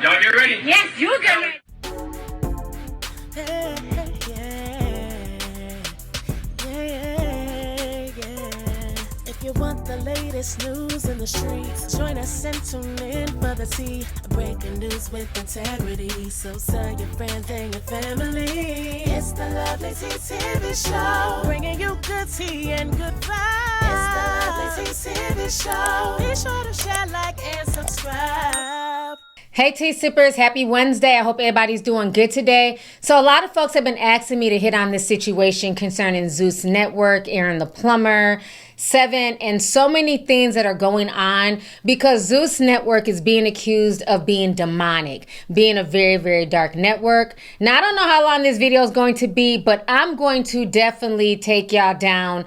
Y'all get ready? Yes, you get ready. If you want the latest news in the streets, join us and tune in for the tea. Breaking news with integrity. So tell your friends and your family. It's the Lovelyti TV show, bringing you good tea and good vibes. It's the Lovelyti TV show. Be sure to share, like, and subscribe. Hey tea sippers, happy Wednesday. I hope everybody's doing good today. So a lot of folks have been asking me to hit on this situation concerning Zeus Network, Aaron the plumber, Seven, and so many things that are going on because Zeus Network is being accused of being demonic, being a very, very dark network. Now, I don't know how long this video is going to be, but I'm going to definitely take y'all down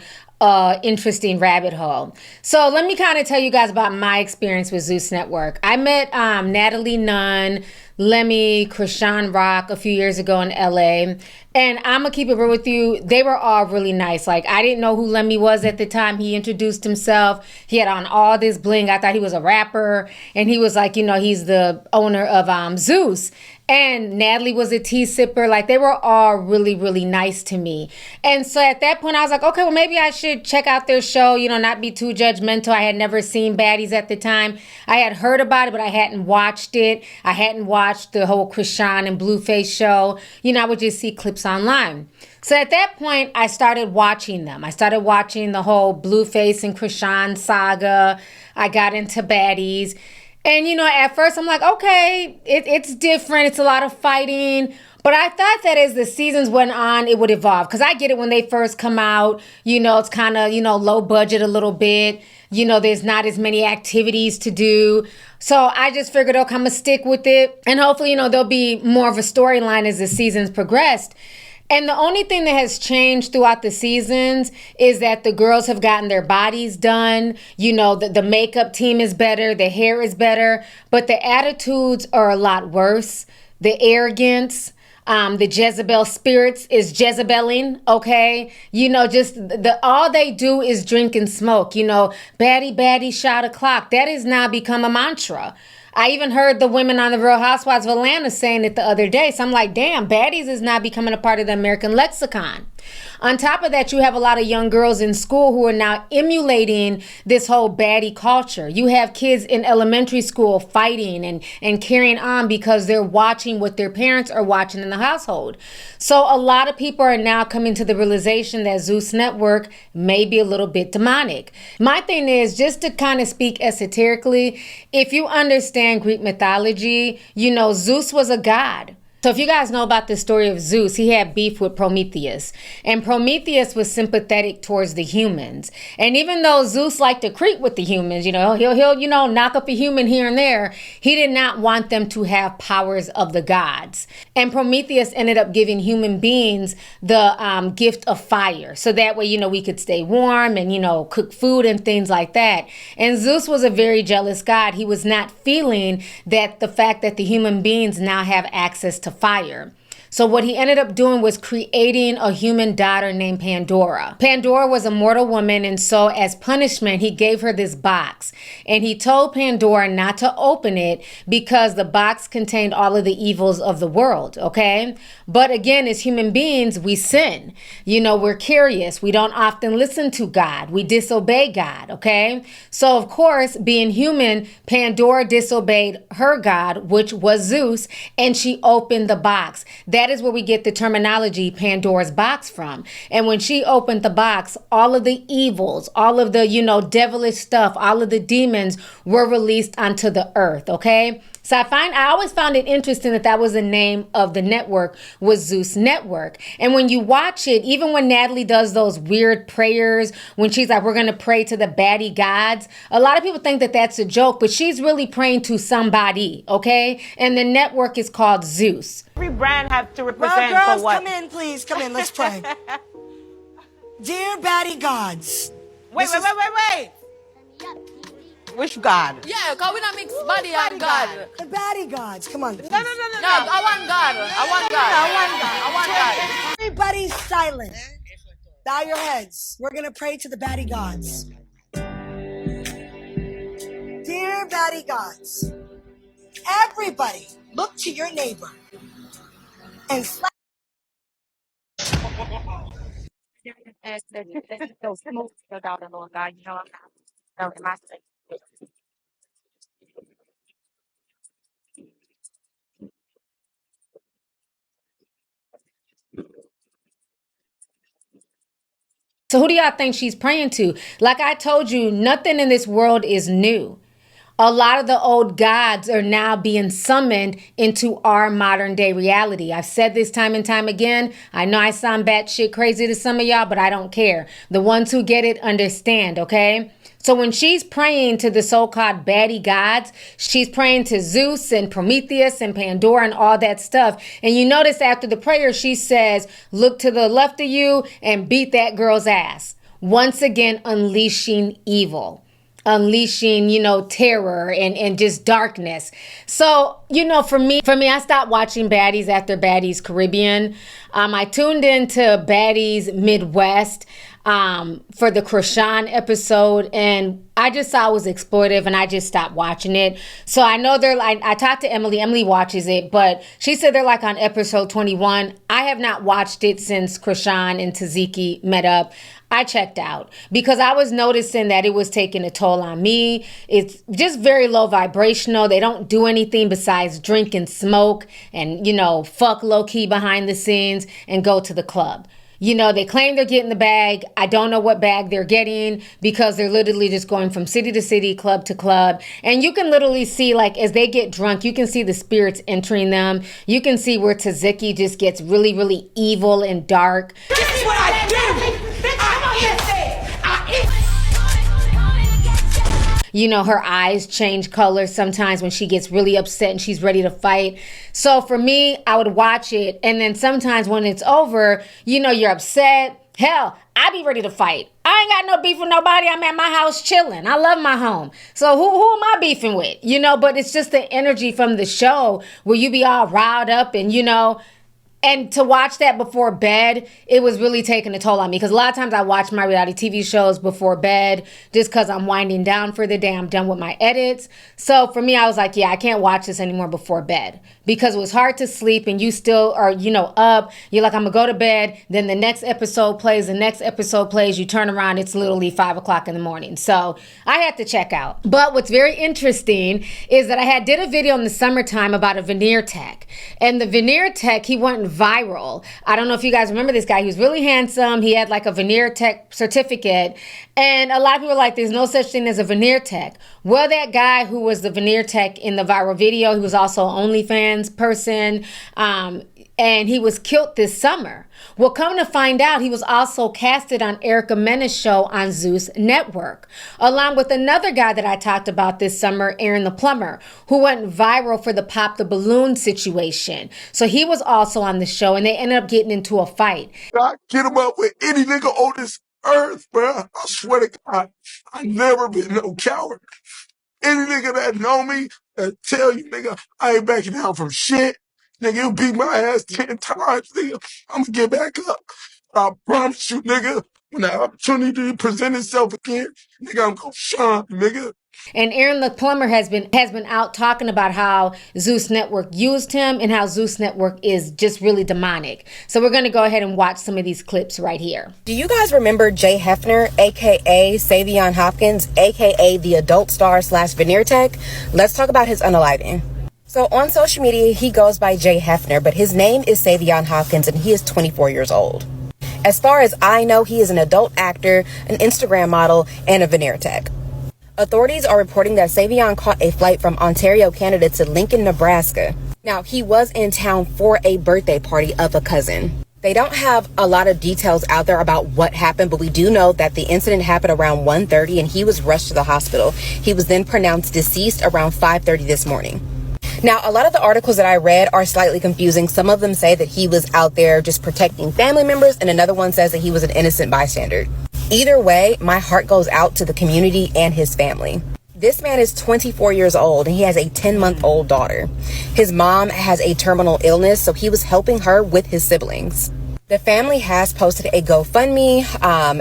interesting rabbit hole. So let me kind of tell you guys about my experience with Zeus Network. I met Natalie Nunn, Lemmy, Krishan Rock a few years ago in LA. And I'm going to keep it real with you. They were all really nice. Like, I didn't know who Lemmy was at the time. He introduced himself. He had on all this bling. I thought he was a rapper. And he was like, you know, he's the owner of Zeus. And Natalie was a tea sipper. Like, they were all really, really nice to me. And so at that point, I was like, okay, well, maybe I should check out their show, you know, not be too judgmental. I had never seen Baddies at the time. I had heard about it, but I hadn't watched it. I hadn't watched the whole Krishan and Blueface show. You know, I would just see clips online. So at that point, I started watching them. I started watching the whole Blueface and Krishan saga. I got into Baddies. And, you know, at first I'm like, okay, it's different. It's a lot of fighting. But I thought that as the seasons went on, it would evolve. Because I get it when they first come out, you know, it's kind of, you know, low budget a little bit. You know, there's not as many activities to do. So I just figured, okay, I'm going to stick with it. And hopefully, you know, there'll be more of a storyline as the seasons progressed. And the only thing that has changed throughout the seasons is that the girls have gotten their bodies done. You know, the makeup team is better. The hair is better. But the attitudes are a lot worse. The arrogance, the Jezebel spirits is Jezebeling, okay? You know, just all they do is drink and smoke. You know, baddie, baddie, shot o'clock. That has now become a mantra. I even heard the women on the Real Housewives of Atlanta saying it the other day. So I'm like, damn, baddies is now becoming a part of the American lexicon. On top of that, you have a lot of young girls in school who are now emulating this whole baddie culture. You have kids in elementary school fighting and carrying on because they're watching what their parents are watching in the household. So a lot of people are now coming to the realization that Zeus Network may be a little bit demonic. My thing is, just to kind of speak esoterically, if you understand Greek mythology, you know Zeus was a god. So if you guys know about the story of Zeus, he had beef with Prometheus. And Prometheus was sympathetic towards the humans. And even though Zeus liked to creep with the humans, you know, he'll you know, knock up a human here and there, he did not want them to have powers of the gods. And Prometheus ended up giving human beings the gift of fire. So that way, you know, we could stay warm and, you know, cook food and things like that. And Zeus was a very jealous god. He was not feeling that the fact that the human beings now have access to fire. So what he ended up doing was creating a human daughter named Pandora. Pandora was a mortal woman, and so as punishment, he gave her this box. And he told Pandora not to open it because the box contained all of the evils of the world, okay? But again, as human beings, we sin. You know, we're curious. We don't often listen to God. We disobey God, okay? So of course, being human, Pandora disobeyed her God, which was Zeus, and she opened the box. That is where we get the terminology Pandora's box from. And when she opened the box, all of the evils, all of the, you know, devilish stuff, all of the demons were released onto the earth, okay? So I always found it interesting that was the name of the network, was Zeus Network. And when you watch it, even when Natalie does those weird prayers, when she's like, we're going to pray to the baddie gods, a lot of people think that that's a joke, but she's really praying to somebody, okay? And the network is called Zeus. Every brand have to represent well, girls, for what? come in, please. Come in, let's pray. Dear baddie gods. Wait. Which God? Yeah, because we don't mix body and God. The baddie gods. Come on. No. I want God. I want God. Everybody silent. Bow your heads. We're going to pray to the baddie gods. Dear baddie gods, Everybody, look to your neighbor and slap. So who do y'all think she's praying to? Like I told you, nothing in this world is new. A lot of the old gods are now being summoned into our modern day reality. I've said this time and time again. I know I sound batshit crazy to some of y'all, but I don't care. The ones who get it understand, okay? So when she's praying to the so-called baddie gods, she's praying to Zeus and Prometheus and Pandora and all that stuff. And you notice after the prayer, she says, look to the left of you and beat that girl's ass. Once again, unleashing evil. Unleashing, terror and just darkness. So, for me, I stopped watching Baddies after Baddies Caribbean. I tuned into Baddies Midwest for the Krishan episode, and I just saw it was exploitive, and I just stopped watching it. So I know I talked to Emily. Emily watches it, but she said they're like on episode 21. I have not watched it since Krishan and Taziki met up. I checked out because I was noticing that it was taking a toll on me. It's just very low vibrational. They don't do anything besides drink and smoke and, fuck low key behind the scenes and go to the club. They claim they're getting the bag. I don't know what bag they're getting because they're literally just going from city to city, club to club. And you can literally see, like, as they get drunk, you can see the spirits entering them. You can see where Taziki just gets really, really evil and dark. This is what I do. Her eyes change color sometimes when she gets really upset and she's ready to fight. So for me, I would watch it. And then sometimes when it's over, you're upset. Hell, I be ready to fight. I ain't got no beef with nobody. I'm at my house chilling. I love my home. So who am I beefing with? But it's just the energy from the show where you be all riled up and, and to watch that before bed, it was really taking a toll on me. Because a lot of times I watch my reality TV shows before bed just because I'm winding down for the day. I'm done with my edits. So for me, I was like, I can't watch this anymore before bed. Because it was hard to sleep and you still are, up. You're like, I'm going to go to bed. Then the next episode plays. You turn around, it's literally 5 o'clock in the morning. So I had to check out. But what's very interesting is that I did a video in the summertime about a veneer tech. And the veneer tech, he went viral. I don't know if you guys remember this guy. He was really handsome. He had like a veneer tech certificate. And a lot of people were like, there's no such thing as a veneer tech. Well, that guy who was the veneer tech in the viral video, he was also an OnlyFans person. And he was killed this summer. Well, come to find out, he was also casted on Erica Mena's show on Zeus Network, along with another guy that I talked about this summer, Aaron the Plumber, who went viral for the Pop the Balloon situation. So he was also on the show, and they ended up getting into a fight. I get him up with any nigga on this earth, bro. I swear to God, I never been no coward. Any nigga that know me, that tell you, nigga, I ain't backing down from shit. Nigga, you beat my ass 10 times, nigga. I'm gonna get back up. I promise you, nigga, when the opportunity present itself again, nigga, I'm gonna shine, nigga. And Aaron the Plumber has been out talking about how Zeus Network used him and how Zeus Network is just really demonic. So we're going to go ahead and watch some of these clips right here. Do you guys remember Jay Hefner, a.k.a. Savion Hopkins, a.k.a. the adult star / veneer tech? Let's talk about his unaliving. So on social media, he goes by Jay Hefner, but his name is Savion Hopkins, and he is 24 years old. As far as I know, he is an adult actor, an Instagram model, and a veneer tech. Authorities are reporting that Savion caught a flight from Ontario, Canada to Lincoln, Nebraska. Now, he was in town for a birthday party of a cousin. They don't have a lot of details out there about what happened, but we do know that the incident happened around 1:30 and he was rushed to the hospital. He was then pronounced deceased around 5:30 this morning. Now, a lot of the articles that I read are slightly confusing. Some of them say that he was out there just protecting family members, and another one says that he was an innocent bystander. Either way, my heart goes out to the community and his family. This man is 24 years old and he has a 10-month-old daughter. His mom has a terminal illness, so he was helping her with his siblings. The family has posted a GoFundMe,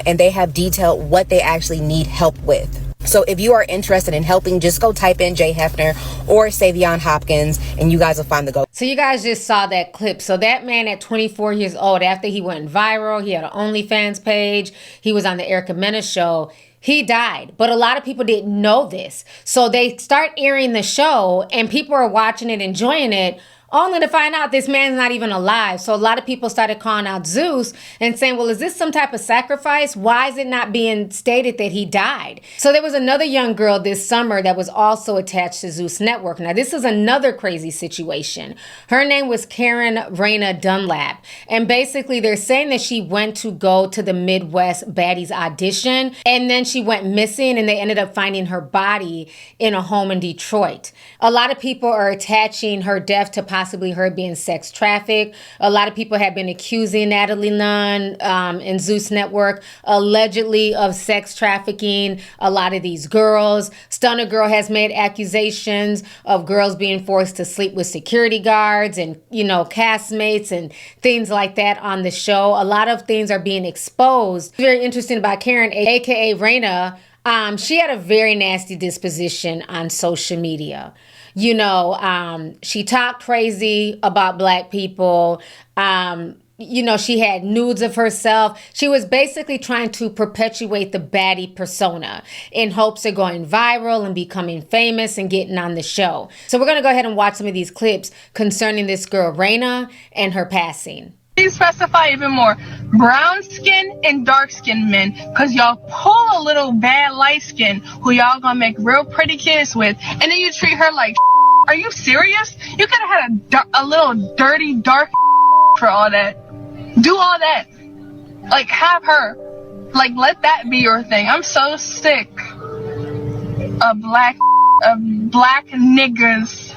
and they have detailed what they actually need help with. So if you are interested in helping, just go type in Jay Hefner or Savion Hopkins and you guys will find the go. So you guys just saw that clip. So that man at 24 years old, after he went viral, he had an OnlyFans page, he was on the Erica Mena show, he died. But a lot of people didn't know this. So they start airing the show and people are watching it, enjoying it, only to find out this man's not even alive. So a lot of people started calling out Zeus and saying, well, is this some type of sacrifice? Why is it not being stated that he died? So there was another young girl this summer that was also attached to Zeus Network. Now, this is another crazy situation. Her name was Karen Raina Dunlap. And basically, they're saying that she went to go to the Midwest Baddies audition, and then she went missing, and they ended up finding her body in a home in Detroit. A lot of people are attaching her death to possibly her being sex trafficked. A lot of people have been accusing Natalie Nunn and Zeus Network allegedly of sex trafficking a lot of these girls. Stunner Girl has made accusations of girls being forced to sleep with security guards and, you know, castmates and things like that on the show. A lot of things are being exposed. Very interesting about Karen, aka Raina. She had a very nasty disposition on social media. You know, she talked crazy about Black people. You know, she had nudes of herself. She was basically trying to perpetuate the baddie persona in hopes of going viral and becoming famous and getting on the show. So we're going to go ahead and watch some of these clips concerning this girl, Raina, and her passing. Please specify even more brown skin and dark skin men, because y'all pull a little bad light skin who y'all gonna make real pretty kids with, and then you treat her like are you serious? You could have had a little dirty dark for all that. Do all that, like have her, like let that be your thing. I'm so sick of black niggas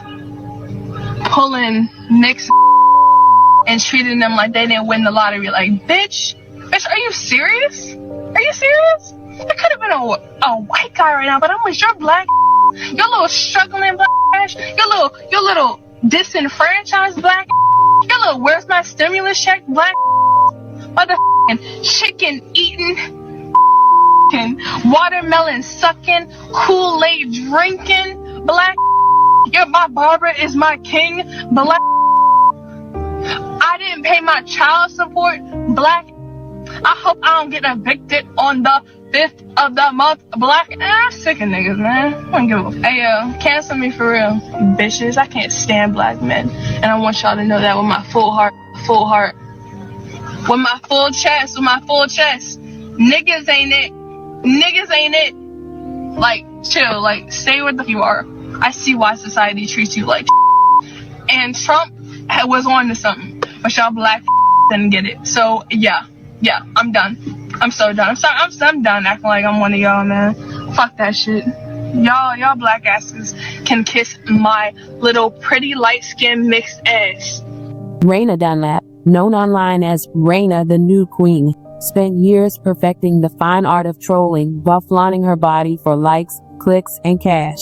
pulling Nick's and treating them like they didn't win the lottery. Like, bitch, are you serious? Are you serious? It could have been a white guy right now, but I'm with your black, your little struggling black ass, your little disenfranchised black, your little where's my stimulus check black, motherfucking chicken eating, watermelon sucking, Kool-Aid drinking black. My Barbara is my king black. I didn't pay my child support, black. I hope I don't get evicted on the 5th of the month, black. I'm sick of niggas, man. I don't give a f. Hey, cancel me for real, you bitches. I can't stand black men. And I want y'all to know that with my full heart. With my full chest, Niggas ain't it. Like, chill, like, stay where the f you are. I see why society treats you like and Trump was on to something, but y'all black didn't get it. So yeah, I'm done. I'm so done. I'm done acting like I'm one of y'all, man. Fuck that shit. Y'all black asses can kiss my little pretty light skinned mixed ass. Raina Dunlap, known online as Raina the New Queen, spent years perfecting the fine art of trolling while flaunting her body for likes, clicks, and cash.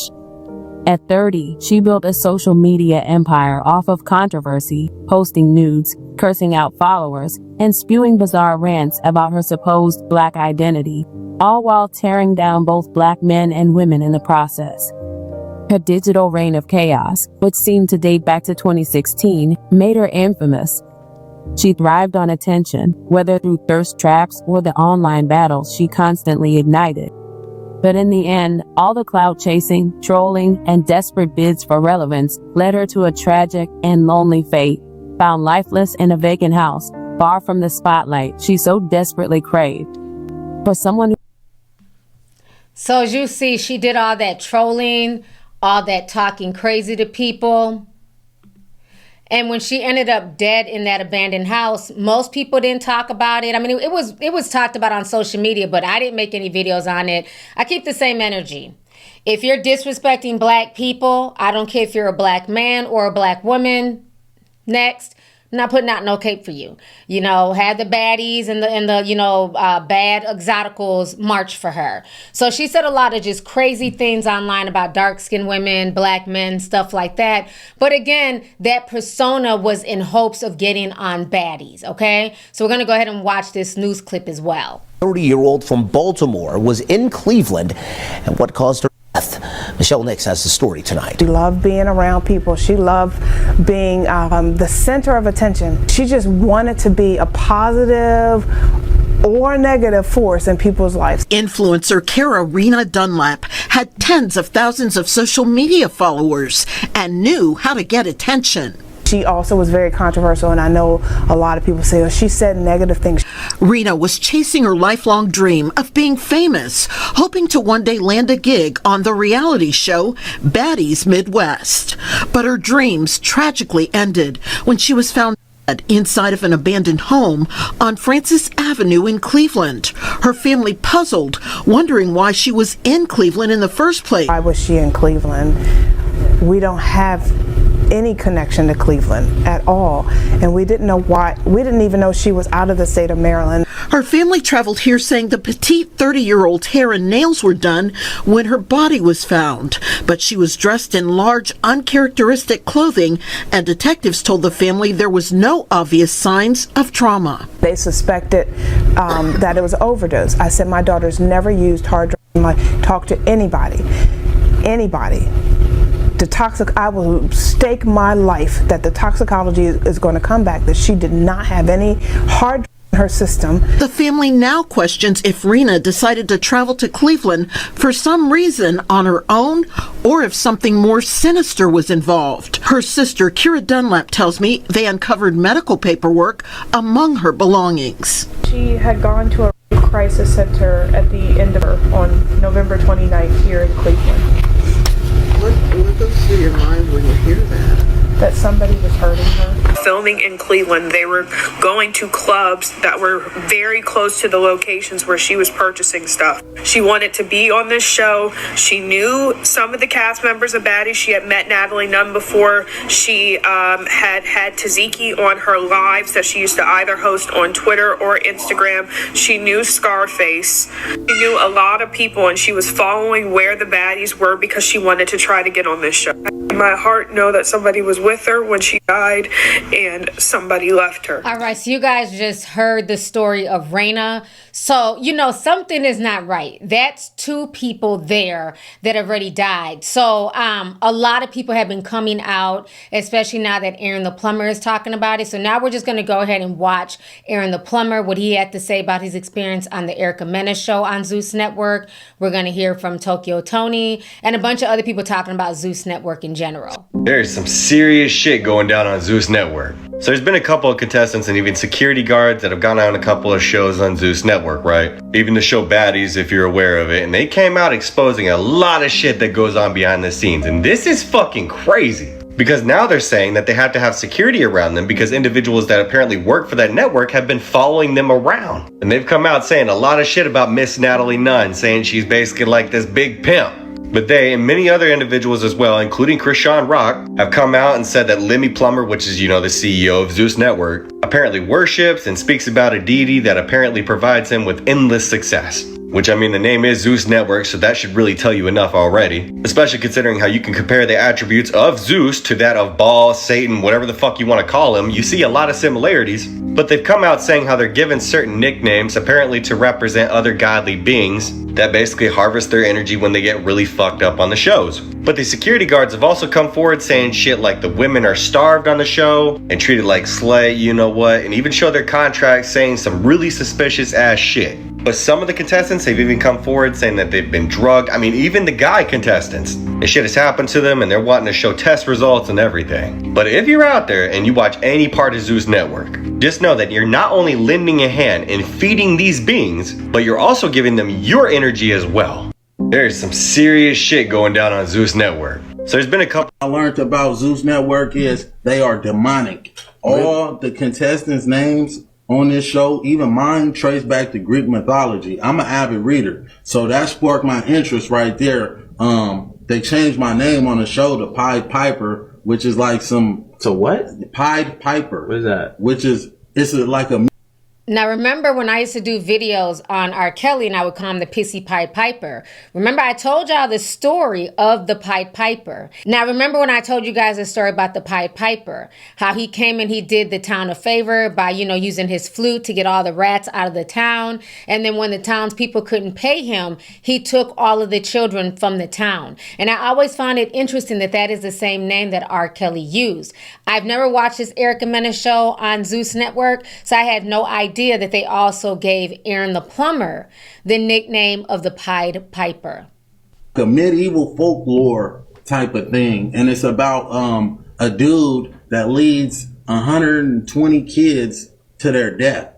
At 30, she built a social media empire off of controversy, posting nudes, cursing out followers, and spewing bizarre rants about her supposed black identity, all while tearing down both black men and women in the process. Her digital reign of chaos, which seemed to date back to 2016, made her infamous. She thrived on attention, whether through thirst traps or the online battles she constantly ignited. But in the end, all the clout chasing, trolling, and desperate bids for relevance led her to a tragic and lonely fate, found lifeless in a vacant house, far from the spotlight she so desperately craved. For someone who... So as you see, she did all that trolling, all that talking crazy to people. And when she ended up dead in that abandoned house, most people didn't talk about it. I mean, it was talked about on social media, but I didn't make any videos on it. I keep the same energy. If you're disrespecting black people, I don't care if you're a black man or a black woman, next, Not putting out no cape for you. You know, had the baddies and the bad exoticals march for her. So she said a lot of just crazy things online about dark-skinned women, black men, stuff like that. But again, that persona was in hopes of getting on baddies, okay? So we're going to go ahead and watch this news clip as well. 30-year-old from Baltimore was in Cleveland, and what caused her death? Michelle Nix has the story tonight. She loved being around people. She loved being the center of attention. She just wanted to be a positive or negative force in people's lives. Influencer Rena Dunlap had tens of thousands of social media followers and knew how to get attention. She also was very controversial, and I know a lot of people say, oh, she said negative things. Rena was chasing her lifelong dream of being famous, hoping to one day land a gig on the reality show Baddies Midwest. But her dreams tragically ended when she was found dead inside of an abandoned home on Francis Avenue in Cleveland. Her family puzzled, wondering why she was in Cleveland in the first place. Why was she in Cleveland? We don't have any connection to Cleveland at all, and we didn't know why. We didn't even know she was out of the state of Maryland. Her family traveled here saying the petite 30-year-old hair and nails were done when her body was found, but she was dressed in large, uncharacteristic clothing, and detectives told the family there was no obvious signs of trauma. They suspected that it was an overdose. I said my daughter's never used hard drugs. Talk to anybody. I will stake my life that the toxicology is going to come back, that she did not have any hard in her system. The family now questions if Rena decided to travel to Cleveland for some reason on her own, or if something more sinister was involved. Her sister, Kira Dunlap, tells me they uncovered medical paperwork among her belongings. She had gone to a crisis center at the end of her on November 29th here in Cleveland. What goes through your mind when you hear that? That somebody was hurting her. Filming in Cleveland, they were going to clubs that were very close to the locations where she was purchasing stuff. She wanted to be on this show. She knew some of the cast members of Baddies. She had met Natalie Nunn before. She had Taziki on her lives that she used to either host on Twitter or Instagram. She knew Scarface. She knew a lot of people, and she was following where the Baddies were because she wanted to try to get on this show. My heart know that somebody was with her when she died and somebody left her. All right, so you guys just heard the story of Rena. So, you know, something is not right. That's two people there that have already died. So a lot of people have been coming out, especially now that Aaron the Plumber is talking about it. So now we're just going to go ahead and watch Aaron the Plumber, what he had to say about his experience on the Erica Mena show on Zeus Network. We're going to hear from Tokyo Tony and a bunch of other people talking about Zeus Network in general. There's some serious shit going down on Zeus Network. So there's been a couple of contestants and even security guards that have gone on a couple of shows on Zeus Network, right? Even the show Baddies, if you're aware of it. And they came out exposing a lot of shit that goes on behind the scenes. And this is fucking crazy. Because now they're saying that they have to have security around them because individuals that apparently work for that network have been following them around. And they've come out saying a lot of shit about Miss Natalie Nunn, saying she's basically like this big pimp. But they and many other individuals as well, including Krishan Rock, have come out and said that Lemmy Plummer, which is, you know, the CEO of Zeus Network, apparently worships and speaks about a deity that apparently provides him with endless success. Which, I mean, the name is Zeus Network, so that should really tell you enough already. Especially considering how you can compare the attributes of Zeus to that of Baal, Satan, whatever the fuck you want to call him. You see a lot of similarities. But they've come out saying how they're given certain nicknames, apparently to represent other godly beings that basically harvest their energy when they get really fucked up on the shows. But the security guards have also come forward saying shit like the women are starved on the show and treated like slay, you know what, and even show their contracts saying some really suspicious ass shit. But some of the contestants have even come forward saying that they've been drugged. I mean, even the guy contestants. And shit has happened to them and they're wanting to show test results and everything. But if you're out there and you watch any part of Zeus Network, just know that you're not only lending a hand in feeding these beings, but you're also giving them your energy as well. There's some serious shit going down on Zeus Network. So there's been a couple. I learned about Zeus Network is they are demonic. All the contestants' names on this show, even mine, trace back to Greek mythology. I'm an avid reader, so that sparked my interest right there. They changed my name on the show to Pied Piper which is like some. So what? Pied Piper. What is that? Which is, like a. Now, remember when I used to do videos on R. Kelly and I would call him the Pissy Pied Piper? Remember I told y'all the story of the Pied Piper. Now, remember when I told you guys the story about the Pied Piper? How he came and he did the town a favor by, using his flute to get all the rats out of the town. And then when the townspeople couldn't pay him, he took all of the children from the town. And I always found it interesting that that is the same name that R. Kelly used. I've never watched this Erica Mena show on Zeus Network, so I had no idea that they also gave Aaron the plumber the nickname of the Pied Piper. A medieval folklore type of thing, and it's about a dude that leads 120 kids to their death.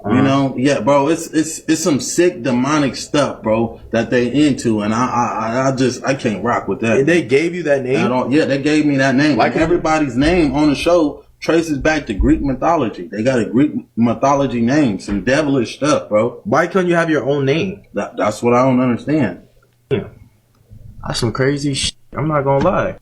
Yeah, bro, it's some sick demonic stuff, bro, that they into, and I can't rock with that. They gave you that name? Yeah, they gave me that name. Like everybody's name on the show traces back to Greek mythology. They got a Greek mythology name, some devilish stuff, bro. Why couldn't you have your own name? That's what I don't understand. Yeah. That's some crazy shit. I'm not gonna lie.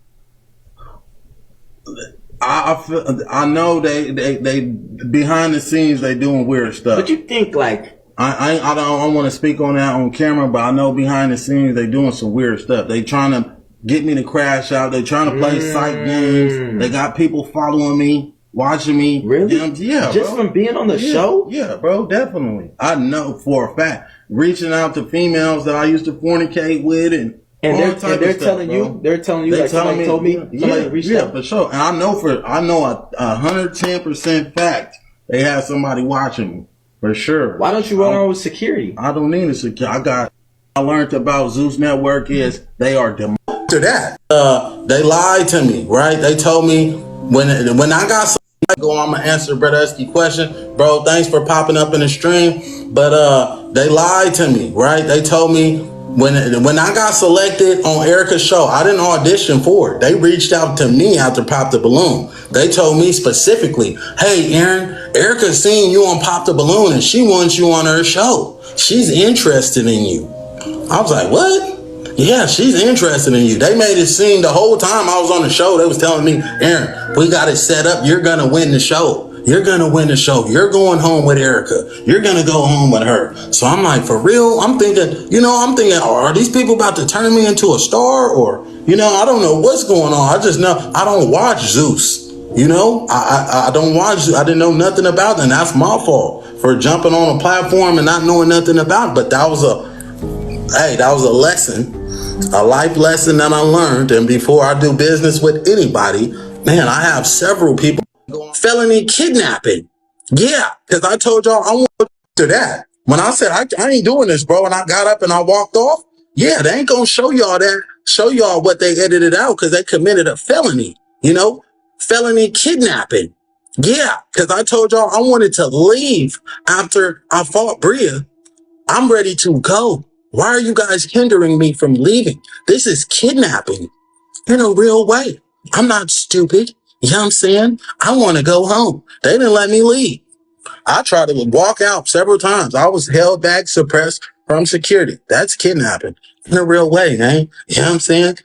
I know they behind the scenes they doing weird stuff. But you think like I don't want to speak on that on camera, but I know behind the scenes they doing some weird stuff. They trying to get me to crash out. They trying to play psych games. They got people following me, watching me. Really? Yeah, just bro. From being on the show? Yeah, bro, definitely. I know for a fact. Reaching out to females that I used to fornicate with and they're stuff, telling you, they like somebody told me, somebody reached out. For sure. And I know a 110% fact they had somebody watching me. For sure. Why don't you run around with security? I don't need a security. I learned about Zeus Network is they are demonic. To that, they lied to me, right? They told me when I got I'm gonna answer Brother Esky's question, bro. Thanks for popping up in the stream, but they lied to me, right? They told me when I got selected on Erica's show, I didn't audition for it. They reached out to me after Pop the Balloon. They told me specifically, hey, Aaron, Erica's seen you on Pop the Balloon and she wants you on her show. She's interested in you. I was like, what? Yeah, she's interested in you. They made it seem the whole time I was on the show, they was telling me, Aaron, we got it set up. You're going to win the show. You're going to win the show. You're going home with Erica. You're going to go home with her. So I'm like, for real? I'm thinking, are these people about to turn me into a star? Or, I don't know what's going on. I just know I don't watch Zeus. I don't watch. I didn't know nothing about it. And that's my fault for jumping on a platform and not knowing nothing about it. But that was a lesson, a life lesson that I learned. And before I do business with anybody, man, I have several people going felony kidnapping. Yeah, because I told y'all I want to that. When I said I ain't doing this, bro, and I got up and I walked off, yeah, they ain't gonna show y'all what they edited out because they committed a felony, felony kidnapping. Yeah, because I told y'all I wanted to leave after I fought Bria. I'm ready to go. Why are you guys hindering me from leaving? This is kidnapping in a real way. I'm not stupid. You know what I'm saying? I want to go home. They didn't let me leave. I tried to walk out several times. I was held back, suppressed from security. That's kidnapping in a real way, man. You know what I'm saying?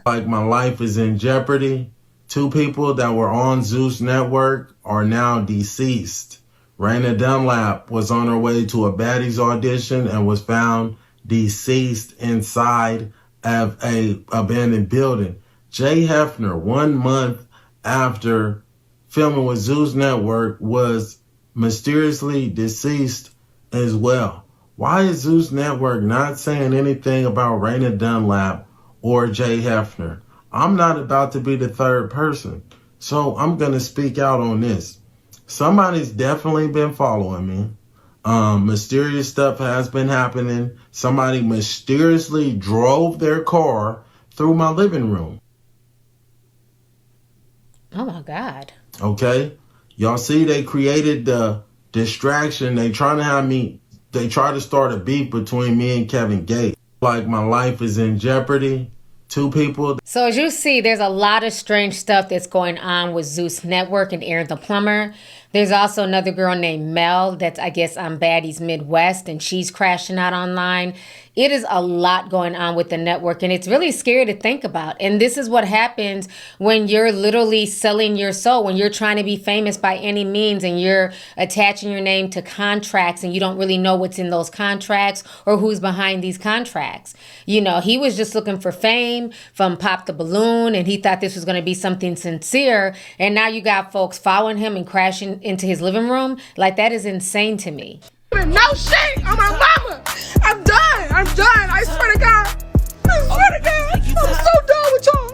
Like my life is in jeopardy. 2 people that were on Zeus Network are now deceased. Raina Dunlap was on her way to a Baddies audition and was found deceased inside of a abandoned building. Jay Hefner, 1 month after filming with Zeus Network, was mysteriously deceased as well. Why is Zeus Network not saying anything about Raina Dunlap or Jay Hefner? I'm not about to be the third person, so I'm going to speak out on this. Somebody's definitely been following me. Mysterious stuff has been happening. Somebody mysteriously drove their car through my living room. Oh my God. Okay. Y'all see they created the distraction. They try to start a beef between me and Kevin Gates. Like my life is in jeopardy. 2 people. So as you see, there's a lot of strange stuff that's going on with Zeus Network and Aaron the plumber. There's also another girl named Mel that's, I guess, on Baddies Midwest, and she's crashing out online. It is a lot going on with the network, and it's really scary to think about. And this is what happens when you're literally selling your soul, when you're trying to be famous by any means, and you're attaching your name to contracts, and you don't really know what's in those contracts or who's behind these contracts. You know, he was just looking for fame from Pop the Balloon, and he thought this was going to be something sincere. And now you got folks following him and crashing into his living room. Like, that is insane to me. No shit on my mama. I'm done. I swear to God. I'm so done with y'all.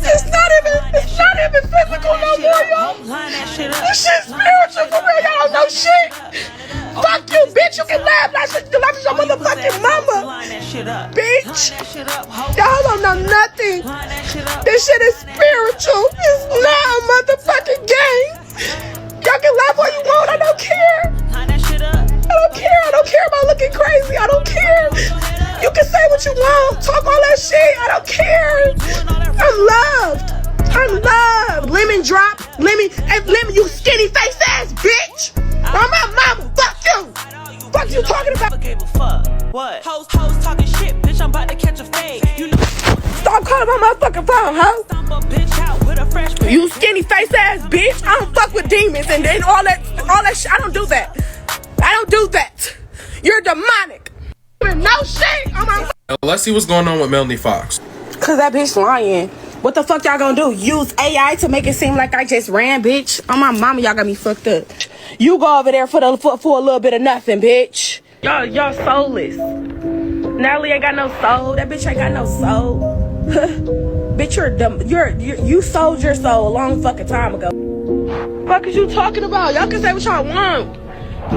It's not even physical no more, y'all. This shit's spiritual for real. Y'all don't know shit. Fuck you, bitch. You can laugh. You can laugh at your motherfucking mama. Bitch. Y'all don't know nothing. This shit is spiritual. It's not a motherfucking game. Y'all can laugh all you want. I don't care. I don't care about looking crazy. I don't care. You can say what you want. Talk all that shit. I don't care. I'm loved. Lemon drop. Lemon, you skinny face ass bitch. I'm my mama. Fuck you. Fuck you talking about. What? Hoes talking shit, bitch. I'm about to catch a fade. Stop calling my motherfucking phone, ho. You skinny face ass bitch. I don't fuck with demons and then all that shit. I don't do that. You're demonic. No shit on my. Let's see what's going on with Melanie Fox. Cause that bitch lying. What the fuck y'all gonna do? Use AI to make it seem like I just ran, bitch? On my mama, y'all got me fucked up. You go over there for a little bit of nothing, bitch. Y'all soulless. Natalie ain't got no soul. That bitch ain't got no soul. Bitch, you're dumb. You sold your soul a long fucking time ago. Fuck is you talking about? Y'all can say what y'all want.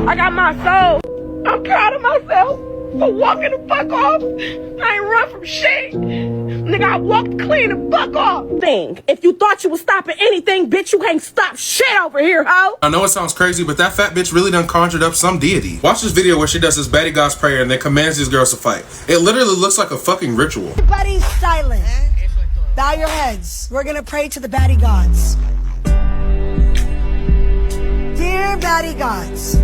I got my soul. I'm proud of myself for walking the fuck off. I ain't run from shit. Nigga, I walked clean the fuck off. If you thought you was stopping anything, bitch, you can't stop shit over here, ho. I know it sounds crazy, but that fat bitch really done conjured up some deity. Watch this video where she does this baddie God's prayer and then commands these girls to fight. It literally looks like a fucking ritual. Everybody's silent. Bow your heads. We're gonna pray to the baddie gods. Dear baddie gods,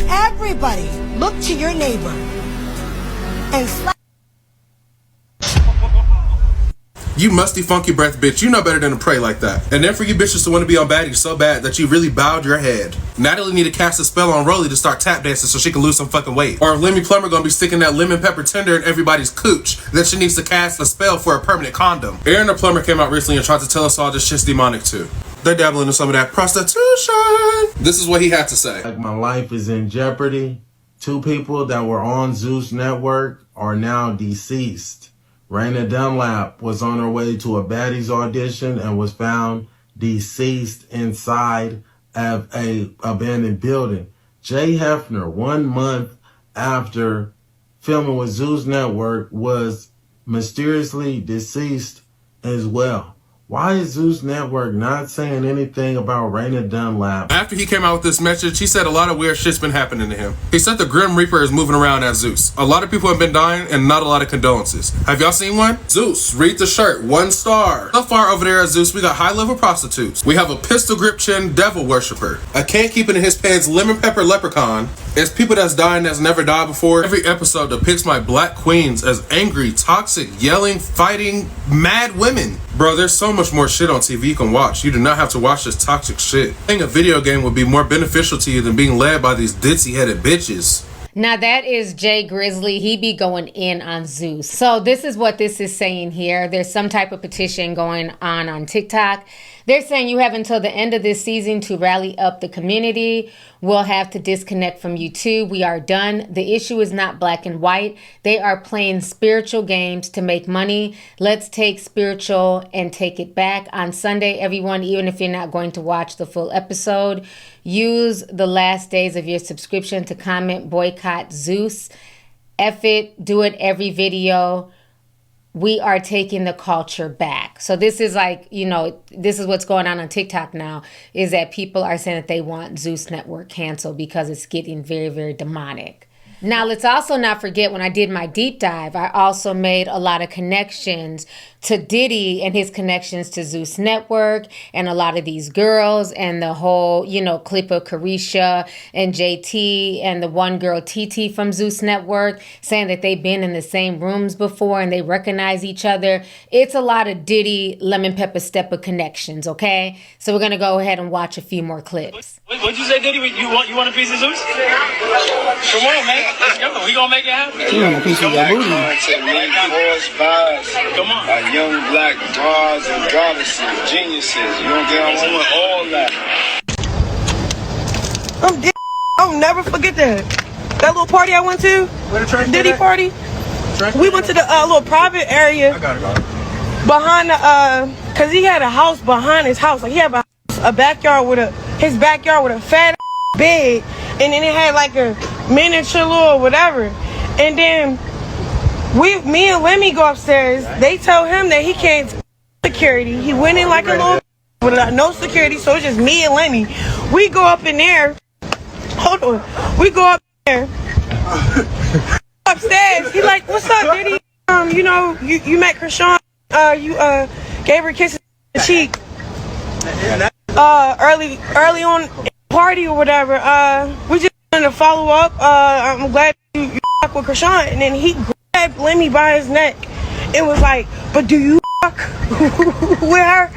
everybody look to your neighbor and slap. You musty funky breath bitch, you know better than to pray like that. And then for you bitches to want to be on baddies so bad that you really bowed your head. Natalie need to cast a spell on Rolly to start tap dancing so she can lose some fucking weight. Or if Lemmy Plumber gonna be sticking that lemon pepper tender in everybody's cooch, then she needs to cast a spell for a permanent condom. Aaron the Plumber came out recently and tried to tell us all this shit's demonic too. They're dabbling in some of that prostitution. This is what he had to say. Like, my life is in jeopardy. 2 people that were on Zeus Network are now deceased. Raina Dunlap was on her way to a baddies audition and was found deceased inside of a abandoned building. Jay Hefner, 1 month after filming with Zeus Network, was mysteriously deceased as well. Why is Zeus Network not saying anything about Raina Dunlap? After he came out with this message, he said a lot of weird shit's been happening to him. He said the Grim Reaper is moving around as Zeus. A lot of people have been dying and not a lot of condolences. Have y'all seen one? Zeus, read the shirt, 1 star. So far over there at Zeus, we got high-level prostitutes. We have a pistol grip chin devil worshiper. A can't keep it in his pants lemon pepper leprechaun. It's people that's dying that's never died before. Every episode depicts my black queens as angry, toxic, yelling, fighting, mad women. Bro, there's so much more shit on TV you can watch. You do not have to watch this toxic shit. Playing a video game would be more beneficial to you than being led by these ditzy-headed bitches. Now that is Jay Grizzly. He be going in on Zeus. So this is what this is saying here. There's some type of petition going on TikTok. They're saying you have until the end of this season to rally up the community. We'll have to disconnect from you too. We are done. The issue is not black and white. They are playing spiritual games to make money. Let's take spiritual and take it back. On Sunday, everyone, even if you're not going to watch the full episode, use the last days of your subscription to comment, boycott Zeus. F it, do it every video. We are taking the culture back. So this is like, you know, this is what's going on TikTok now, is that people are saying that they want Zeus Network canceled because it's getting very, very demonic. Now, let's also not forget, when I did my deep dive, I also made a lot of connections to Diddy and his connections to Zeus Network and a lot of these girls and the whole, clip of Carisha and JT and the one girl TT from Zeus Network saying that they've been in the same rooms before and they recognize each other. It's a lot of Diddy, Lemon Pepper Stepper connections, okay? So we're going to go ahead and watch a few more clips. What'd you say, Diddy? You want a piece of Zeus? Come on, man. Let's go. We gonna make it happen. You want a piece of your booty. Come on. Young black gods and goddesses, geniuses. You don't get on with all that. I'll never forget that. That little party I went to, Diddy party. We went to the little private area behind the, cause he had a house behind his house. Like he had a backyard with his backyard with a fat bed, and then it had like a miniature little whatever. And then me and Lemmy go upstairs. They tell him that he can't security. He went in like a little with no security, so it's just me and Lemmy. We go up in there. Hold on. We go up there. Upstairs. He like, what's up, Diddy? You met Krishan. You gave her kisses on the cheek. Early on in the party or whatever. We just wanted to follow up. I'm glad you fuck with Krishan. And then he grabbed Lemmy by his neck and was like, but do you fuck with her?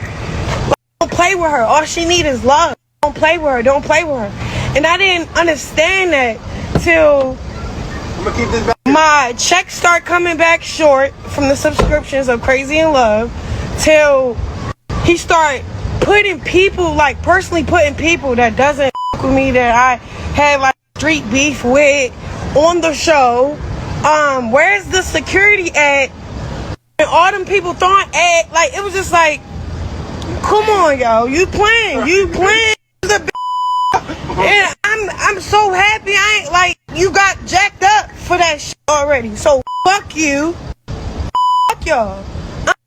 Like, don't play with her. All she need is love. Don't play with her. Don't play with her. And I didn't understand that till my checks start coming back short from the subscriptions of Crazy in Love, till he started putting people, like personally putting people that doesn't with me, that I had like street beef with on the show. Where's the security at? And all them people thought at, like, it was just like, come on, yo, you playing the and I'm so happy I ain't like you got jacked up for that shit already. So fuck you, fuck y'all.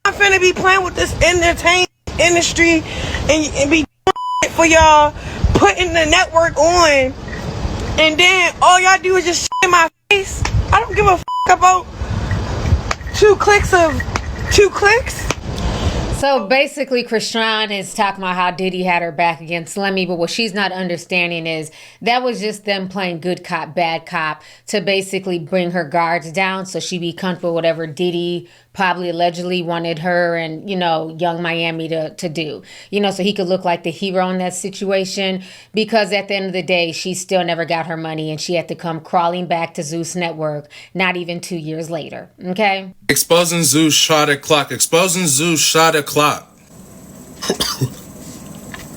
I'm finna be playing with this entertainment industry and be doing it for y'all, putting the network on, and then all y'all do is just shit in my face. I don't give a fuck about 2 clicks. So basically, Krishan is talking about how Diddy had her back against Lemmy, but what she's not understanding is that was just them playing good cop, bad cop to basically bring her guards down so she'd be comfortable with whatever Diddy probably allegedly wanted her and, Young Miami to do, so he could look like the hero in that situation, because at the end of the day, she still never got her money and she had to come crawling back to Zeus Network not even 2 years later, okay? Exposing Zeus shot at clock. Exposing Zeus shot at clock.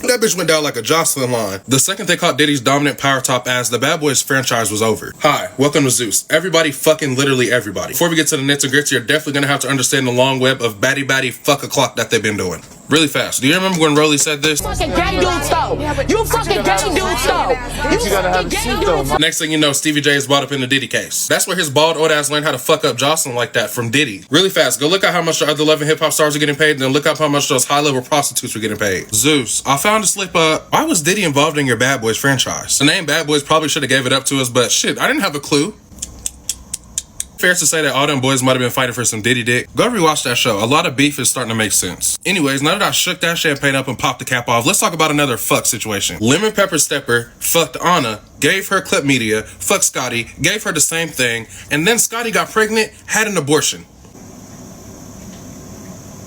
That bitch went down like a Jocelyn line. The second they caught Diddy's dominant power top ass, the Bad Boys franchise was over. Hi, welcome to Zeus. Everybody, fucking literally everybody. Before we get to the nits and grits, you're definitely gonna have to understand the long web of baddie fuck o'clock that they've been doing. Really fast. Do you remember when Rolly said this? Fucking gay dudes though. You fucking gay dudes though. You gotta have a seat though. Next thing you know, Stevie J is brought up in the Diddy case. That's where his bald old ass learned how to fuck up Jocelyn like that from Diddy. Really fast. Go look at how much the other 11 hip hop stars are getting paid, and then look up how much those high level prostitutes were getting paid. Zeus, I found a slip up. Why was Diddy involved in your Bad Boys franchise? The name Bad Boys probably should have gave it up to us, but shit, I didn't have a clue. Fair to say that all them boys might have been fighting for some Diddy dick. Go rewatch that show. A lot of beef is starting to make sense. Anyways, now that I shook that champagne up and popped the cap off, let's talk about another fuck situation. Lemon Pepper Stepper fucked Anna, gave her clip media, fucked Scotty, gave her the same thing, and then Scotty got pregnant, had an abortion.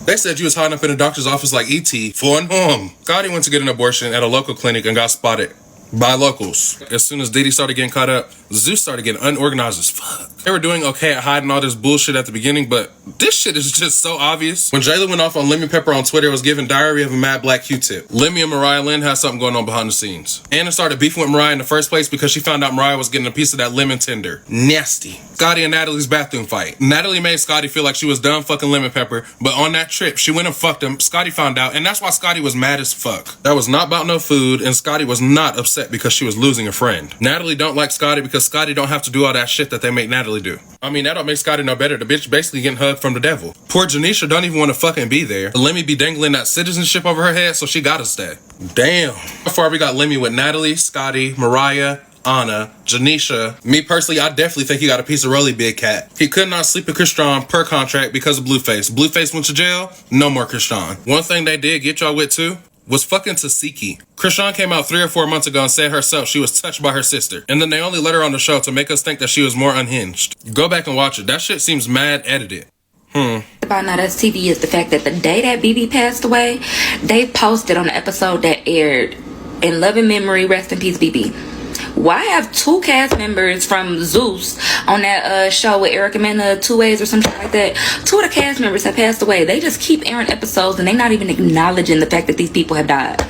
They said you was hiding up in the doctor's office like E.T. for an Scotty went to get an abortion at a local clinic and got spotted by locals. As soon as Diddy started getting caught up, Zeus started getting unorganized as fuck. They were doing okay at hiding all this bullshit at the beginning, but this shit is just so obvious. When Jayla went off on Lemmy Pepper on Twitter, it was giving Diary of a Mad Black Q-Tip. Lemmy and Mariah Lynn had something going on behind the scenes. Anna started beefing with Mariah in the first place because she found out Mariah was getting a piece of that lemon tender. Nasty. Scotty and Natalie's bathroom fight. Natalie made Scotty feel like she was done fucking Lemon Pepper, but on that trip, she went and fucked him. Scotty found out, and that's why Scotty was mad as fuck. That was not about no food, and Scotty was not upset because she was losing a friend. Natalie don't like Scotty because Scotty don't have to do all that shit that they make Natalie do. I mean, that don't make Scotty no better. The bitch basically getting hugged from the devil. Poor Janisha don't even want to fucking be there. Lemmy be dangling that citizenship over her head, so she gotta stay. Damn. So far, we got Lemmy with Natalie, Scotty, Mariah, Anna, Janisha. Me personally, I definitely think he got a piece of Rolly, Big Cat. He could not sleep with Krishan per contract because of Blueface. Blueface went to jail, no more Krishan. One thing they did get y'all with too was fucking Tasiki. Krishan came out 3 or 4 months ago and said herself she was touched by her sister. And then they only let her on the show to make us think that she was more unhinged. Go back and watch it. That shit seems mad edited. About Not Us TV is the fact that the day that BB passed away, they posted on the episode that aired, in loving memory, rest in peace, BB. Why have 2 cast members from Zeus on that show with Erica Mena, 2 Ways or something like that? 2 of the cast members have passed away. They just keep airing episodes and they're not even acknowledging the fact that these people have died.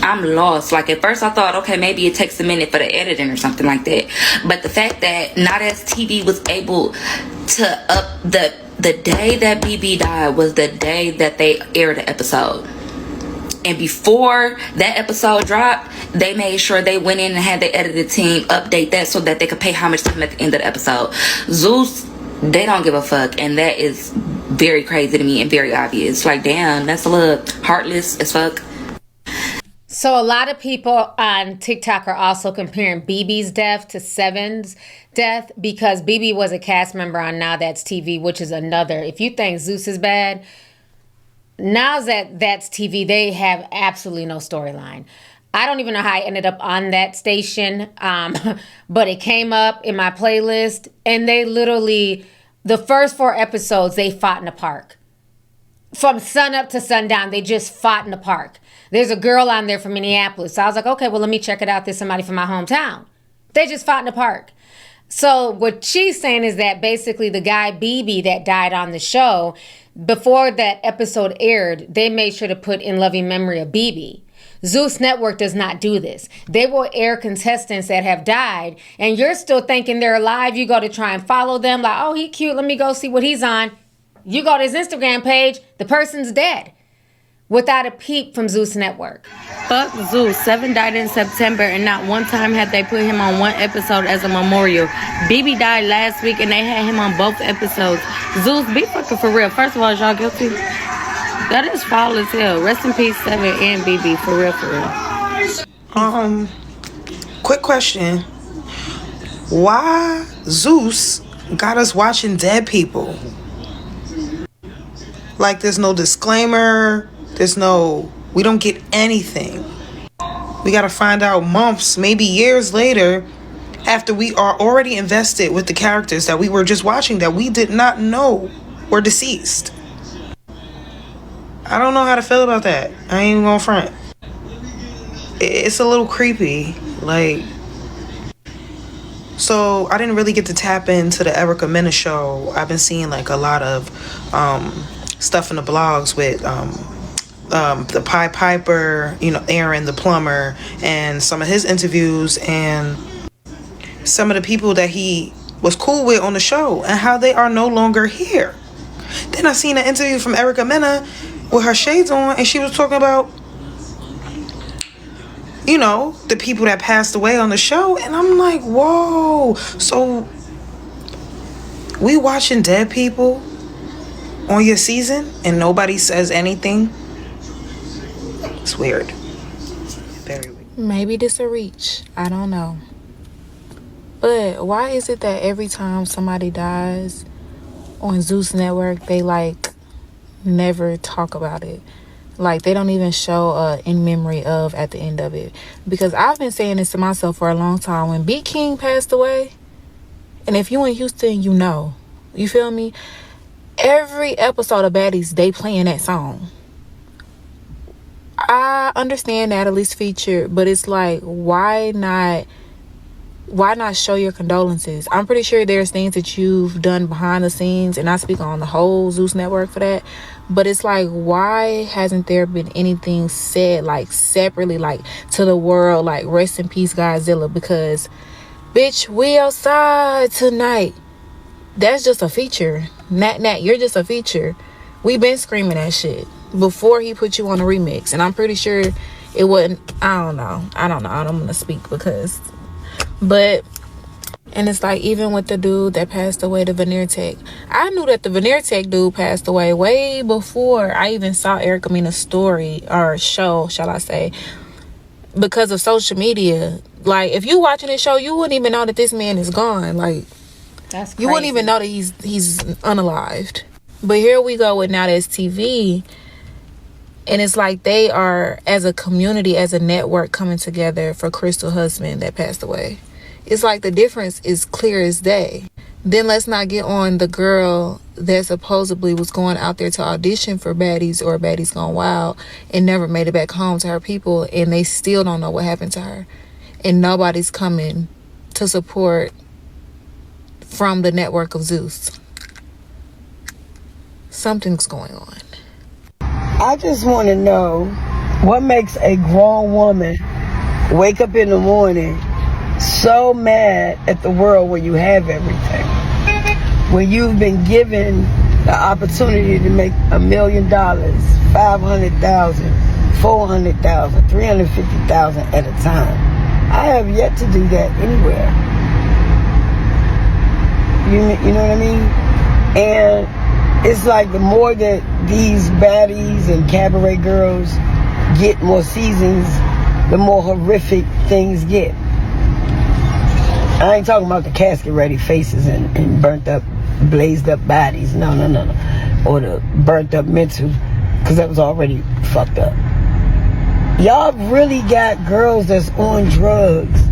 I'm lost. Like, at first I thought, okay, maybe it takes a minute for the editing or something like that. But the fact that Not Us TV was able to up the day that BB died was the day that they aired the episode. And before that episode dropped, they made sure they went in and had the edited team update that so that they could pay homage to him at the end of the episode. Zeus, they don't give a fuck. And that is very crazy to me and very obvious. Like, damn, that's a little heartless as fuck. So a lot of people on TikTok are also comparing BB's death to Seven's death because BB was a cast member on Now That's TV, which is another. If you think Zeus is bad, Now That's TV, they have absolutely no storyline. I don't even know how I ended up on that station, but it came up in my playlist, and they literally, the first 4 episodes, they fought in the park. From sun up to sundown, they just fought in the park. There's a girl on there from Minneapolis. So I was like, okay, well, let me check it out. There's somebody from my hometown. They just fought in the park. So what she's saying is that basically the guy BB that died on the show, before that episode aired, they made sure to put in loving memory of BB. Zeus Network does not do this. They will air contestants that have died, and you're still thinking they're alive. You go to try and follow them, like, oh, he cute. Let me go see what he's on. You go to his Instagram page, the person's dead. Without a peep from Zeus Network. Fuck Zeus. 7 died in September, and not one time had they put him on one episode as a memorial. BB died last week, and they had him on both episodes. Zeus, be fucking for real. First of all, is y'all guilty? That is foul as hell. Rest in peace, 7 and BB, for real, for real. Quick question. Why Zeus got us watching dead people? Like, there's no disclaimer. We don't get anything. We gotta find out months, maybe years later, after we are already invested with the characters that we were just watching that we did not know were deceased. I don't know how to feel about that. I ain't even gonna front. It's a little creepy. Like, so I didn't really get to tap into the Erica Mena show. I've been seeing like a lot of stuff in the blogs with the Pied Piper, Aaron the plumber, and some of his interviews and some of the people that he was cool with on the show and how they are no longer here. Then I seen an interview from Erica Mena with her shades on, and she was talking about, the people that passed away on the show, and I'm like, whoa. So we watching dead people on your season and nobody says anything? It's weird. Very weird. Maybe this a reach. I don't know. But why is it that every time somebody dies on Zeus Network, they never talk about it? Like, they don't even show in memory of at the end of it. Because I've been saying this to myself for a long time. When B King passed away, and if you in Houston, you know. You feel me? Every episode of Baddies, they playing that song. I understand Natalie's featured, but it's like, why not show your condolences? I'm pretty sure there's things that you've done behind the scenes, and I speak on the whole Zeus Network for that. But it's like, why hasn't there been anything said, separately, to the world, rest in peace, Godzilla? Because, bitch, we outside tonight. That's just a feature. Nat, you're just a feature. We been screaming that shit before he put you on a remix. And I'm pretty sure it wasn't, I don't know. I don't want to speak and it's like, even with the dude that passed away, the Veneer Tech. I knew that the Veneer Tech dude passed away way before I even saw Erica Mena's story, or show, shall I say. because of social media. Like, if you watching this show, you wouldn't even know that this man is gone. Like, that's crazy. You wouldn't even know that he's unalived. But here we go with Now That's TV. And it's like they are, as a community, as a network, coming together for Crystal husband that passed away. It's like the difference is clear as day. Then let's not get on the girl that supposedly was going out there to audition for Baddies or Baddies Gone Wild and never made it back home to her people, and they still don't know what happened to her. And nobody's coming to support from the network of Zeus. Something's going on. I just want to know what makes a grown woman wake up in the morning so mad at the world when you have everything. When you've been given the opportunity to make $1 million, $500,000, $400,000, $350,000 at a time. I have yet to do that anywhere. You know what I mean? And it's like the more that these baddies and cabaret girls get more seasons, the more horrific things get. I ain't talking about the casket ready faces and burnt up, blazed up bodies. No. Or the burnt up mental, because that was already fucked up. Y'all really got girls that's on drugs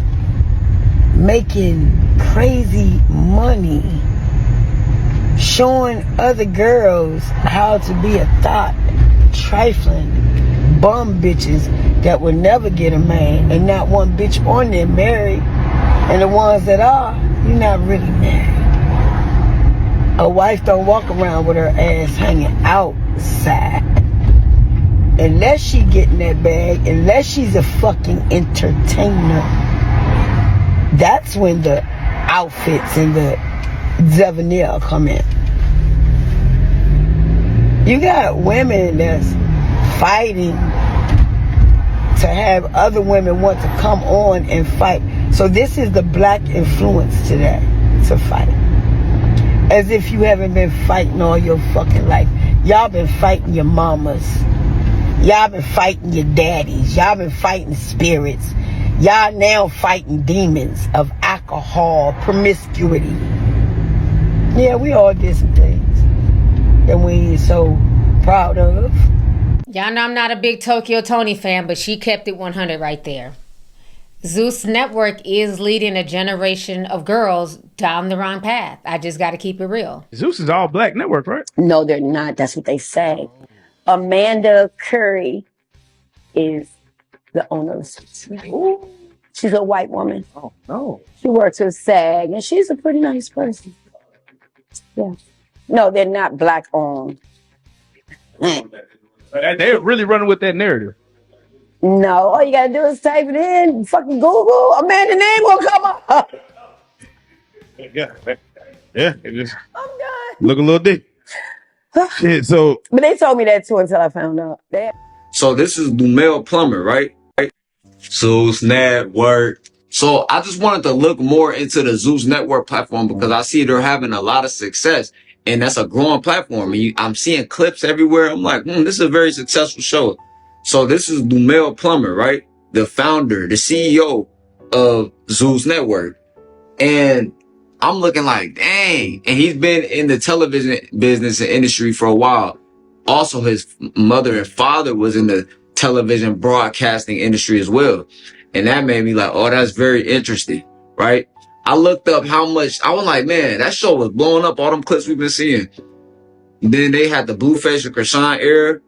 making crazy money, showing other girls how to be a thought, trifling bum bitches that will never get a man, and not one bitch on there married, and the ones that are, you're not really married. A wife don't walk around with her ass hanging outside unless she getting that bag, unless she's a fucking entertainer. That's when the outfits and the Zevanille come in. You got women that's fighting to have other women want to come on and fight. So this is the black influence today, to fight. As if you haven't been fighting all your fucking life. Y'all been fighting your mamas. Y'all been fighting your daddies. Y'all been fighting spirits. Y'all now fighting demons of alcohol, promiscuity. Yeah, we all did some things that we ain't so proud of. Y'all know I'm not a big Tokyo Tony fan, but she kept it 100 right there. Zeus Network is leading a generation of girls down the wrong path. I just got to keep it real. Zeus is all black network, right? No, they're not. That's what they say. Amanda Curry is the owner of Zeus Network. She's a white woman. Oh, no. She works with SAG, and she's a pretty nice person. Yeah. No, they're not black owned. They're really running with that narrative. No, all you gotta do is type it in, fucking Google, Amanda name will come up. Yeah, it just look a little dick. Shit, so. But they told me that too until I found out. So this is the plumber, right? Zeus Network. So I just wanted to look more into the Zeus Network platform because I see they're having a lot of success, and that's a growing platform. And I'm seeing clips everywhere. I'm like, this is a very successful show. So this is the plumber, right? The founder, the CEO of Zeus Network. And I'm looking like, dang. And he's been in the television business and industry for a while. Also, his mother and father was in the television broadcasting industry as well. And that made me like, oh, that's very interesting, right? I looked up how much, I was like, man, that show was blowing up, all them clips we've been seeing. Then they had the Blueface and Krishan era.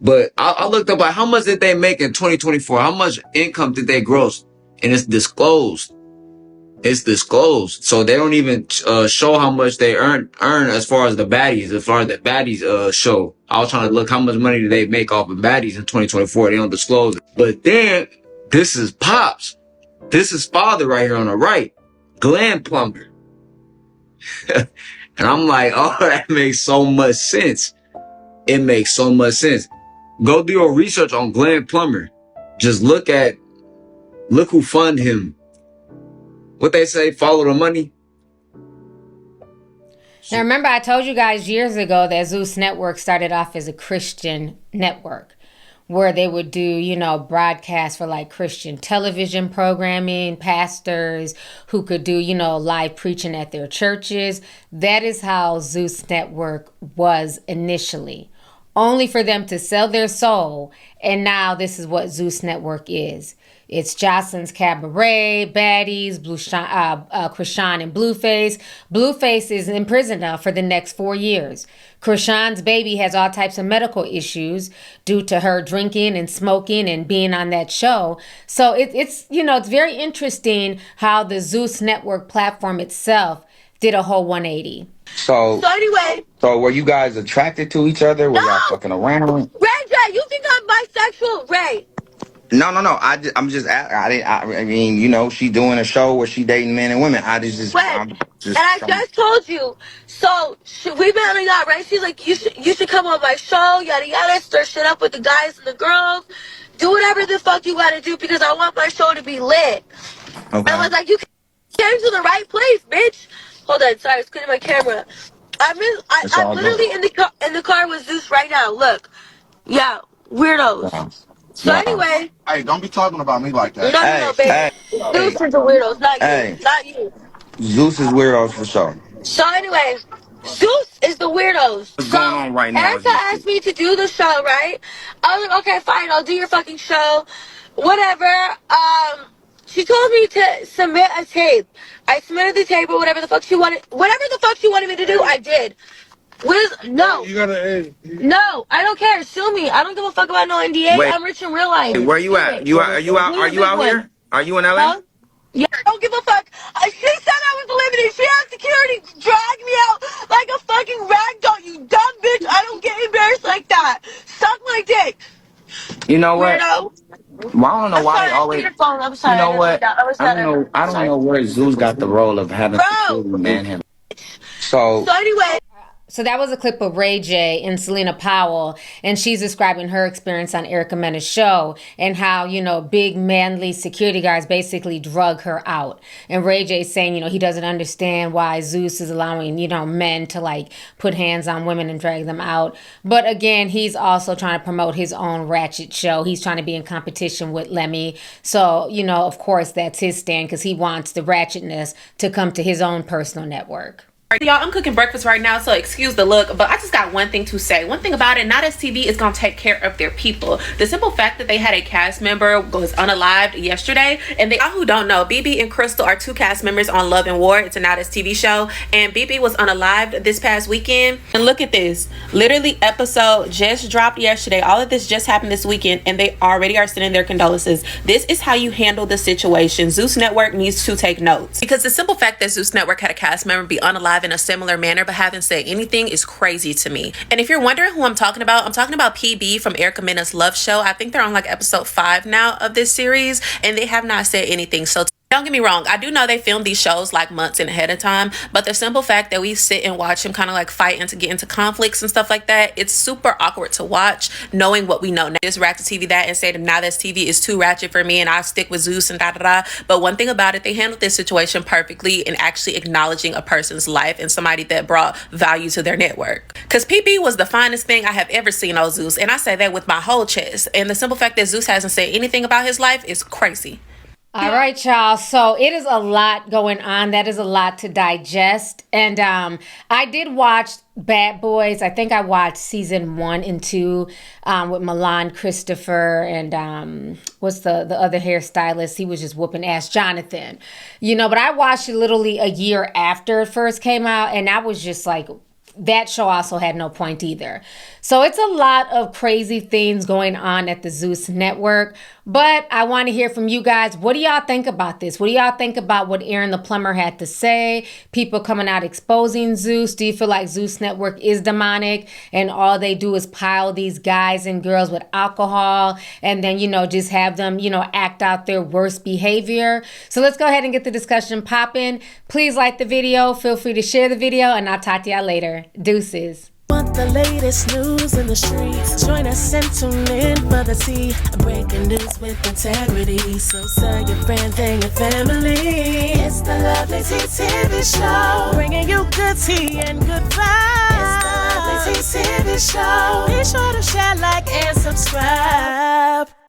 But I looked up like how much did they make in 2024? How much income did they gross? And it's disclosed. It's disclosed. So they don't even show how much they earn as far as the baddies show. I was trying to look how much money did they make off of baddies in 2024. They don't disclose it. But then this is Pops. This is father right here on the right. Glenn Plumber. And I'm like, oh, that makes so much sense. It makes so much sense. Go do your research on Glenn Plumber. Just look who fund him. What they say, follow the money. Now, remember, I told you guys years ago that Zeus Network started off as a Christian network where they would do, you know, broadcasts for like Christian television programming, pastors who could do, you know, live preaching at their churches. That is how Zeus Network was initially. Only for them to sell their soul, and now this is what Zeus Network is. It's Jocelyn's Cabaret, Baddies, Krishan and Blueface. Blueface is in prison now for the next 4 years. Krishan's baby has all types of medical issues due to her drinking and smoking and being on that show. So it's you know, it's very interesting how the Zeus Network platform itself did a whole 180. So anyway. So were you guys attracted to each other? Were y'all fucking around? Ray J, you think I'm bisexual? Ray. No. I'm just. I mean, you know, she doing a show where she dating men and women. I'm just. And I just told you. So we've been on a yacht, right? She's like, you should come on my show, yada yada, stir shit up with the guys and the girls, do whatever the fuck you gotta do because I want my show to be lit. Okay. I was like, you came to the right place, bitch. Hold on, sorry, I was cleaning my camera. I'm literally in the car with Zeus right now. Look, yeah, weirdos. Wow. So anyway, hey, don't be talking about me like that. No, baby. Zeus is a weirdo, not you. Zeus is weirdos for sure. So anyway, Zeus is the weirdos. What's going on right now? Erica asked me to do the show, right? I was like, okay, fine, I'll do your fucking show, whatever. She told me to submit a tape. I submitted the tape or whatever the fuck she wanted. Whatever the fuck she wanted me to do, I did. No. You gotta. No, I don't care. Sue me. I don't give a fuck about no NDA. Wait, I'm rich in real life. where you at? Are you out here? Are you in LA? Huh? Yeah, I don't give a fuck. She said I was limited. She had security drag me out like a fucking rag doll. You dumb bitch. I don't get embarrassed like that. Suck my dick. You know what? Weirdo. Well, I don't know why they always. I'm sorry. You know what? I don't know where Zeus got the role of having to man him. So anyway. So that was a clip of Ray J and Selena Powell, and she's describing her experience on Erica Mena's show and how, you know, big manly security guards basically drug her out. And Ray J's saying, you know, he doesn't understand why Zeus is allowing, you know, men to like put hands on women and drag them out. But again, he's also trying to promote his own ratchet show. He's trying to be in competition with Lemmy. So, you know, of course, that's his stand because he wants the ratchetness to come to his own personal network. Y'all, I'm cooking breakfast right now, so excuse the look, but I just got one thing to say. One thing about it, Not As TV is gonna take care of their people. The simple fact that they had a cast member was unalived yesterday, and y'all who don't know, BB and Crystal are 2 cast members on Love and War. It's a Not As TV show, and BB was unalived this past weekend. And look at this, literally episode just dropped yesterday. All of this just happened this weekend, and they already are sending their condolences. This is how you handle the situation. Zeus Network needs to take notes, because the simple fact that Zeus Network had a cast member be unalived in a similar manner but haven't said anything is crazy to me. And if you're wondering who I'm talking about PB from Erica Mena's Love Show. I think they're on like episode 5 now of this series, and they have not said anything. So don't get me wrong, I do know they film these shows like months in ahead of time, but the simple fact that we sit and watch him kind of like fight and to get into conflicts and stuff like that, it's super awkward to watch, knowing what we know now. Just ratchet TV that and say that Now That's TV is too ratchet for me and I stick with Zeus and da da da. But one thing about it, they handled this situation perfectly in actually acknowledging a person's life and somebody that brought value to their network. Because PB was the finest thing I have ever seen on Zeus, and I say that with my whole chest. And the simple fact that Zeus hasn't said anything about his life is crazy. All right, y'all. So it is a lot going on. That is a lot to digest. And I did watch Bad Boys. I think I watched season 1 and 2 with Milan Christopher and what's the other hairstylist? He was just whooping ass, Jonathan. You know, but I watched it literally a year after it first came out, and I was just like, that show also had no point either. So it's a lot of crazy things going on at the Zeus Network. But I want to hear from you guys. What do y'all think about this? What do y'all think about what Aaron the Plumber had to say? People coming out exposing Zeus. Do you feel like Zeus Network is demonic and all they do is pile these guys and girls with alcohol and then, you know, just have them, you know, act out their worst behavior? So let's go ahead and get the discussion popping. Please like the video. Feel free to share the video, and I'll talk to y'all later. Deuces. Want the latest news in the streets? Join us and tune in for the tea. Breaking news with integrity. So tell your friends and your family. It's the Lovelyti TV show, bringing you good tea and good vibes. Lovelyti TV show. Be sure to share, like, and subscribe.